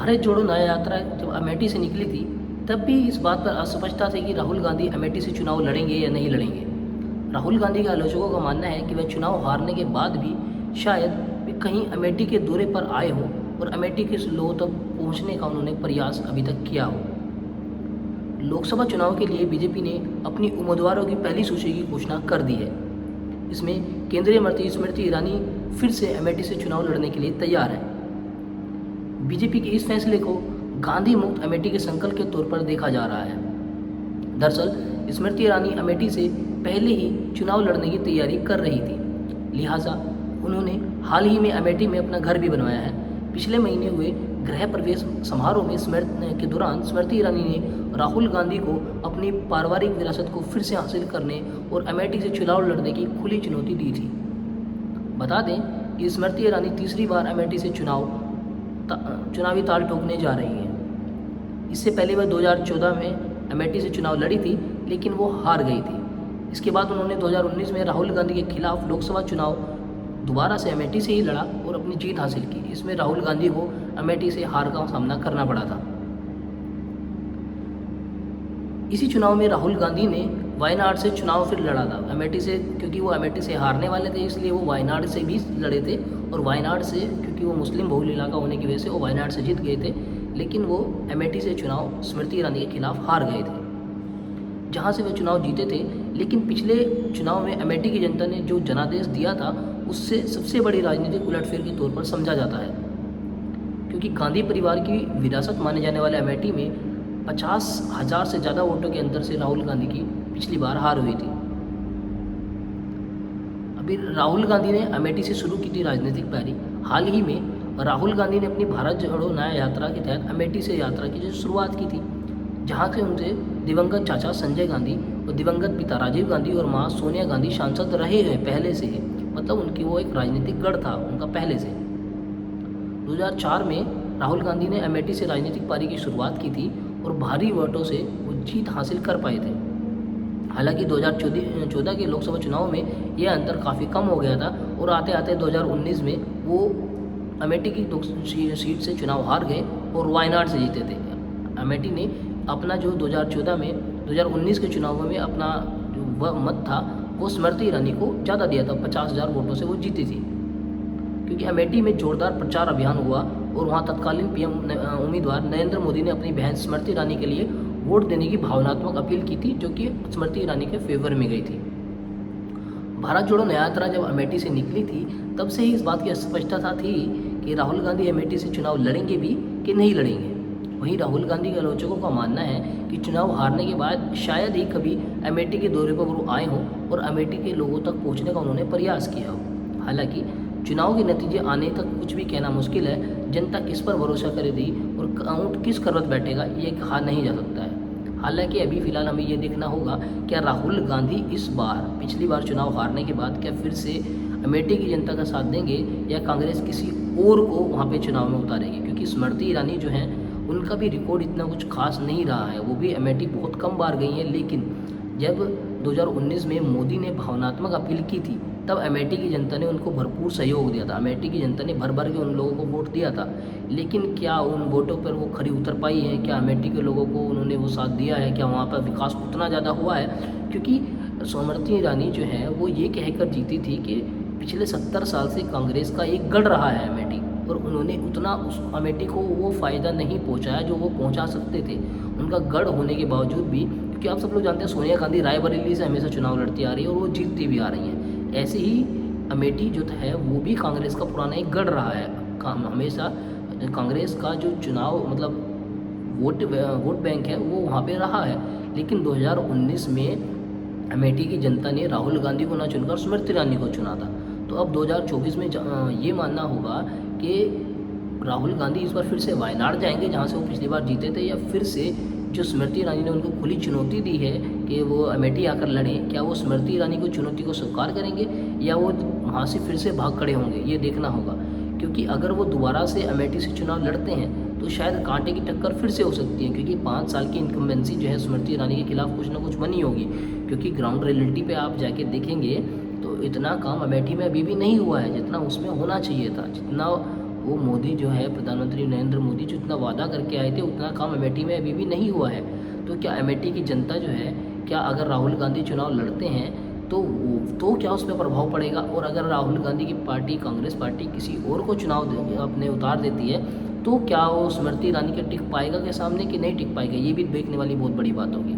भारत जोड़ो न्याय यात्रा जब अमेठी से निकली थी, तब भी इस बात पर अस्पष्टता थी कि राहुल गांधी अमेठी से चुनाव लड़ेंगे या नहीं लड़ेंगे। राहुल गांधी के आलोचकों का मानना है कि वह चुनाव हारने के बाद भी शायद वे कहीं अमेठी के दौरे पर आए हों और अमेठी के लोगों तक पहुंचने का उन्होंने प्रयास अभी तक किया हो। लोकसभा चुनाव के लिए बीजेपी ने अपनी उम्मीदवारों की पहली सूची की घोषणा कर दी है। इसमें केंद्रीय मंत्री स्मृति ईरानी फिर से अमेठी से चुनाव लड़ने के लिए तैयार है। बीजेपी के इस फैसले को गांधी मुक्त अमेठी के संकल्प के तौर पर देखा जा रहा है। दरअसल स्मृति ईरानी अमेठी से पहले ही चुनाव लड़ने की तैयारी कर रही थी, लिहाजा उन्होंने हाल ही में अमेठी में अपना घर भी बनवाया है। पिछले महीने हुए गृह प्रवेश समारोह में स्मृति ईरानी ने राहुल गांधी को अपनी पारिवारिक विरासत को फिर से हासिल करने और अमेठी से चुनाव लड़ने की खुली चुनौती दी थी। बता दें कि स्मृति ईरानी तीसरी बार अमेठी से चुनावी ताल ठोकने जा रही हैं। इससे पहले वह 2014 में अमेठी से चुनाव लड़ी थी, लेकिन वो हार गई थी। इसके बाद उन्होंने 2019 में राहुल गांधी के खिलाफ लोकसभा चुनाव दोबारा से अमेठी से ही लड़ा और अपनी जीत हासिल की। इसमें राहुल गांधी को अमेठी से हार का सामना करना पड़ा था। इसी चुनाव में राहुल गांधी ने वायनाड से चुनाव फिर लड़ा था अमेठी से, क्योंकि वो अमेठी से हारने वाले थे, इसलिए वो वायनाड से भी लड़े थे। और वायनाड से, क्योंकि वो मुस्लिम बहुल इलाका होने की वजह से वो वायनाड से जीत गए थे, लेकिन वो अमेठी से चुनाव स्मृति ईरानी के खिलाफ हार गए थे, जहाँ से वे चुनाव जीते थे। लेकिन पिछले चुनाव में अमेठी की जनता ने जो जनादेश दिया था, उससे सबसे बड़ी राजनीतिक उलटफेर के तौर पर समझा जाता है, क्योंकि गांधी परिवार की विरासत माने जाने वाले अमेठी में 50,000 से ज़्यादा वोटों के अंतर से राहुल गांधी की पिछली बार हार हुई थी। अभी राहुल गांधी ने अमेठी से शुरू की थी राजनीतिक पारी। हाल ही में राहुल गांधी ने अपनी भारत जोड़ो न्याय यात्रा के तहत अमेठी से यात्रा की जो शुरुआत की थी, जहां से उनसे दिवंगत चाचा संजय गांधी और दिवंगत पिता राजीव गांधी और मां सोनिया गांधी सांसद रहे हैं पहले से ही, मतलब उनकी वो एक राजनीतिक गढ़ था उनका पहले से। 2004 में राहुल गांधी ने अमेठी से राजनीतिक पारी की शुरुआत की थी और भारी वोटों से वो जीत हासिल कर पाए थे। हालांकि 2014 के लोकसभा चुनाव में यह अंतर काफ़ी कम हो गया था और आते आते 2019 में वो अमेठी की सीट से चुनाव हार गए और वायनाड से जीते थे। अमेठी ने अपना जो 2019 के चुनाव में अपना जो मत था वो स्मृति ईरानी को ज़्यादा दिया था, 50,000 वोटों से वो जीती थी, क्योंकि अमेठी में जोरदार प्रचार अभियान हुआ और वहाँ तत्कालीन पीएम उम्मीदवार नरेंद्र मोदी ने अपनी बहन स्मृति ईरानी के लिए वोट देने की भावनात्मक अपील की थी, जो कि स्मृति ईरानी के फेवर में गई थी। भारत जोड़ो न्याय यात्रा जब अमेठी से निकली थी, तब से ही इस बात की स्पष्टता थी कि राहुल गांधी अमेठी से चुनाव लड़ेंगे भी कि नहीं लड़ेंगे। वहीं राहुल गांधी के आलोचकों का मानना है कि चुनाव हारने के बाद शायद ही कभी अमेठी के दौरे पर वो आए हों और अमेठी के लोगों तक पहुंचने का उन्होंने प्रयास किया हो। हालांकि चुनाव के नतीजे आने तक कुछ भी कहना मुश्किल है। जनता किस पर भरोसा करेगी और काउंट किस करवट बैठेगा, ये कहा नहीं जा सकता है। हालांकि अभी फिलहाल हमें ये देखना होगा क्या राहुल गांधी इस बार पिछली बार चुनाव हारने के बाद क्या फिर से अमेठी की जनता का साथ देंगे या कांग्रेस किसी और को वहाँ पे चुनाव में उतारेगी, क्योंकि स्मृति ईरानी जो हैं उनका भी रिकॉर्ड इतना कुछ खास नहीं रहा है। वो भी अमेठी बहुत कम बार गई हैं, लेकिन जब 2019 में मोदी ने भावनात्मक अपील की थी, तब अमेठी की जनता ने उनको भरपूर सहयोग दिया था। अमेठी की जनता ने भर भर के उन लोगों को वोट दिया था, लेकिन क्या उन वोटों पर वो खरी उतर पाई है? क्या अमेठी के लोगों को उन्होंने वो साथ दिया है? क्या वहाँ पर विकास उतना ज़्यादा हुआ है? क्योंकि स्मृति ईरानी जो है वो ये कहकर जीती थी कि पिछले 70 साल से कांग्रेस का एक गढ़ रहा है अमेठी, और उन्होंने उतना उस अमेठी को वो फ़ायदा नहीं पहुँचाया जो वो पहुँचा सकते थे उनका गढ़ होने के बावजूद भी। क्योंकि आप सब लोग जानते हैं सोनिया गांधी रायबरेली से हमेशा चुनाव लड़ती आ रही है और वो जीतती भी आ रही हैं। ऐसे ही अमेठी जो है वो भी कांग्रेस का पुराना एक गढ़ रहा है। हमेशा कांग्रेस का जो चुनाव मतलब वोट बैंक है वो वहाँ पे रहा है। लेकिन 2019 में अमेठी की जनता ने राहुल गांधी को ना चुनकर स्मृति ईरानी को चुना था। तो अब 2024 में ये मानना होगा कि राहुल गांधी इस बार फिर से वायनाड जाएंगे जहाँ से वो पिछली बार जीते थे, या फिर से जो स्मृति ईरानी ने उनको खुली चुनौती दी है कि वो अमेठी आकर लड़ें, क्या वो स्मृति ईरानी को चुनौती को स्वीकार करेंगे या वो वहाँ से फिर से भाग खड़े होंगे, ये देखना होगा। क्योंकि अगर वो दोबारा से अमेठी से चुनाव लड़ते हैं तो शायद कांटे की टक्कर फिर से हो सकती है, क्योंकि 5 साल की इनकम्बेंसी जो है स्मृति ईरानी के खिलाफ कुछ ना कुछ बनी होगी। क्योंकि ग्राउंड रियलिटी पे आप जाके देखेंगे तो इतना काम अमेठी में अभी भी नहीं हुआ है जितना उसमें होना चाहिए था, जितना वो मोदी जो है, प्रधानमंत्री नरेंद्र मोदी जो इतना वादा करके आए थे, उतना काम अमेठी में अभी भी नहीं हुआ है। तो क्या अमेठी की जनता जो है, क्या अगर राहुल गांधी चुनाव लड़ते हैं तो क्या उस पर प्रभाव पड़ेगा? और अगर राहुल गांधी की पार्टी, कांग्रेस पार्टी, किसी और को चुनाव अपने उतार देती है, तो क्या वो स्मृति ईरानी के टिक पाएगा के सामने कि नहीं टिक पाएगा? ये भी देखने वाली बहुत बड़ी बात होगी।